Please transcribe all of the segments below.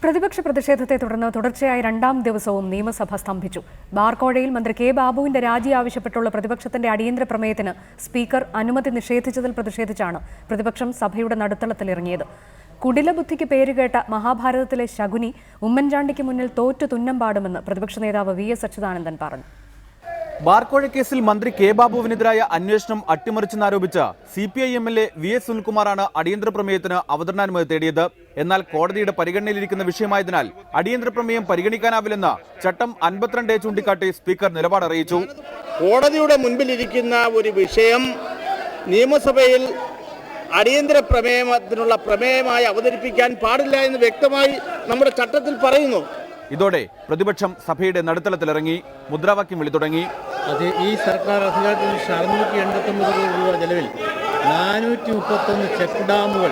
പ്രതിപക്ഷ പ്രതിഷേധത്തെ തുടർന്ന് തുടർച്ചയായ രണ്ടാം ദിവസവും നിയമസഭ സ്തംഭിച്ചു. ബാർക്കോഴയിൽ മന്ത്രി കെ ബാബുവിന്റെ രാജി ആവശ്യപ്പെട്ടുള്ള പ്രതിപക്ഷത്തിന്റെ അടിയന്തര പ്രമേയത്തിന് സ്പീക്കർ അനുമതി നിഷേധിച്ചതിൽ പ്രതിഷേധിച്ചാണ് പ്രതിപക്ഷം സഭയുടെ നടുത്തളത്തിലിറങ്ങിയത്. കുടിലബുദ്ധിക്ക് പേരുകേട്ട മഹാഭാരതത്തിലെ ശകുനി ഉമ്മൻചാണ്ടിക്ക് മുന്നിൽ തോറ്റു തുന്നം പാടുമെന്ന് പ്രതിപക്ഷ നേതാവ് വി.എസ്. അച്യുതാനന്ദൻ പറഞ്ഞു. ബാർക്കോഴ കേസിൽ മന്ത്രി കെ ബാബുവിനെതിരായ അന്വേഷണം അട്ടിമറിച്ചെന്നാരോപിച്ച CPI MLA V.S. സുനിൽകുമാറാണ് അടിയന്തര പ്രമേയത്തിന് അവതരണാനുമതി തേടിയത്. എന്നാൽ കോടതിയുടെ പരിഗണനയിലിരിക്കുന്ന വിഷയമായതിനാൽ അടിയന്തര പ്രമേയം പരിഗണിക്കാനാവില്ലെന്ന് ചട്ടം 52 ചൂണ്ടിക്കാട്ടി സ്പീക്കർ നിലപാട് അറിയിച്ചു. കോടതിയുടെ മുൻപിലിരിക്കുന്ന ഒരു വിഷയം നിയമസഭയിൽ അടിയന്തര പ്രമേയത്തിനുള്ള പ്രമേയമായി അവതരിപ്പിക്കാൻ പാടില്ല എന്ന് വ്യക്തമായി നമ്മുടെ ചട്ടത്തിൽ പറയുന്നു. ഇതോടെ പ്രതിപക്ഷം സഭയുടെ നടുത്തളത്തിലിറങ്ങി മുദ്രാവാക്യം വിളി തുടങ്ങി. അത് ഈ സർക്കാർ അധികാരത്തിൽ 689 കോടി രൂപ ചെലവിൽ 431 ചെക്ക് ഡാമുകൾ.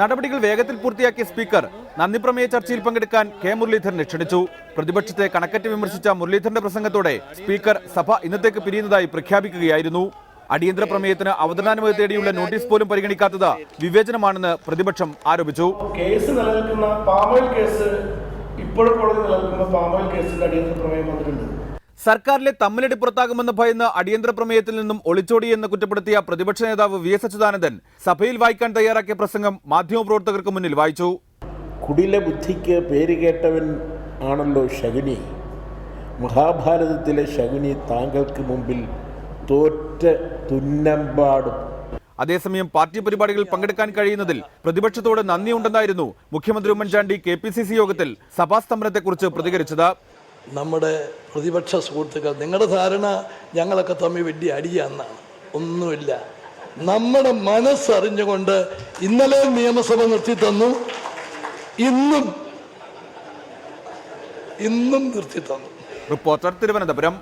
നടപടികൾ വേഗത്തിൽ പൂർത്തിയാക്കിയ സ്പീക്കർ നന്ദിപ്രമേയ ചർച്ചയിൽ പങ്കെടുക്കാൻ കെ മുരളീധരനെ ക്ഷണിച്ചു. പ്രതിപക്ഷത്തെ കണക്കറ്റ് വിമർശിച്ച മുരളീധരന്റെ പ്രസംഗത്തോടെ സ്പീക്കർ സഭ ഇന്നത്തേക്ക് പിരിയുന്നതായി പ്രഖ്യാപിക്കുകയായിരുന്നു. അടിയന്തര പ്രമേയത്തിന് അവതരണാനുമതി തേടിയുള്ള നോട്ടീസ് പോലും പരിഗണിക്കാത്തത് വിവേചനമാണെന്ന് പ്രതിപക്ഷം ആരോപിച്ചു. കേസ് നിലനിൽക്കുന്ന പാമോയിൽ കേസ് ഇപ്പോഴും കോടതി നിലനിൽക്കുന്ന പാമോയിൽ കേസിന്റെ അടിയന്തര പ്രമേയം വന്നിട്ടുണ്ട്. സർക്കാരിലെ തമ്മിലടി പുറത്താകുമെന്ന് ഭയന്ന് അടിയന്തര പ്രമേയത്തിൽ നിന്നും ഒളിച്ചോടിയെന്ന് കുറ്റപ്പെടുത്തിയ പ്രതിപക്ഷ നേതാവ് V.S. അച്യുതാനന്ദൻ സഭയിൽ വായിക്കാൻ തയ്യാറാക്കിയ പ്രസംഗം മാധ്യമപ്രവർത്തകർക്ക് മുന്നിൽ വായിച്ചു. കുടിലബുദ്ധിക്ക് പേരുകേട്ടവൻ ആണല്ലോ ശകുനി. മഹാഭാരതത്തിലെ ശകുനി താങ്കൾക്ക് മുമ്പിൽ തോറ്റ തുന്നമ്പാടും. അതേസമയം പാർട്ടി പരിപാടികളിൽ പങ്കെടുക്കാൻ കഴിയുന്നതിൽ പ്രതിപക്ഷത്തോട് നന്ദിയുണ്ടെന്നായിരുന്നു മുഖ്യമന്ത്രി ഉമ്മൻചാണ്ടി KPCC യോഗത്തിൽ സഭാസ്തംഭനത്തെക്കുറിച്ച് പ്രതികരിച്ചത്. നമ്മുടെ പ്രതിപക്ഷ സുഹൃത്തുക്കൾ, നിങ്ങളുടെ ധാരണ ഞങ്ങളൊക്കെ തമ്മിൽ വലിയ അടിയാന്നാണ്. ഒന്നുമില്ല. നമ്മുടെ മനസ്സറിഞ്ഞുകൊണ്ട് ഇന്നലെ നിയമസഭ നിർത്തി തന്നു, ഇന്നും നിർത്തി തന്നു. റിപ്പോർട്ടർ, തിരുവനന്തപുരം.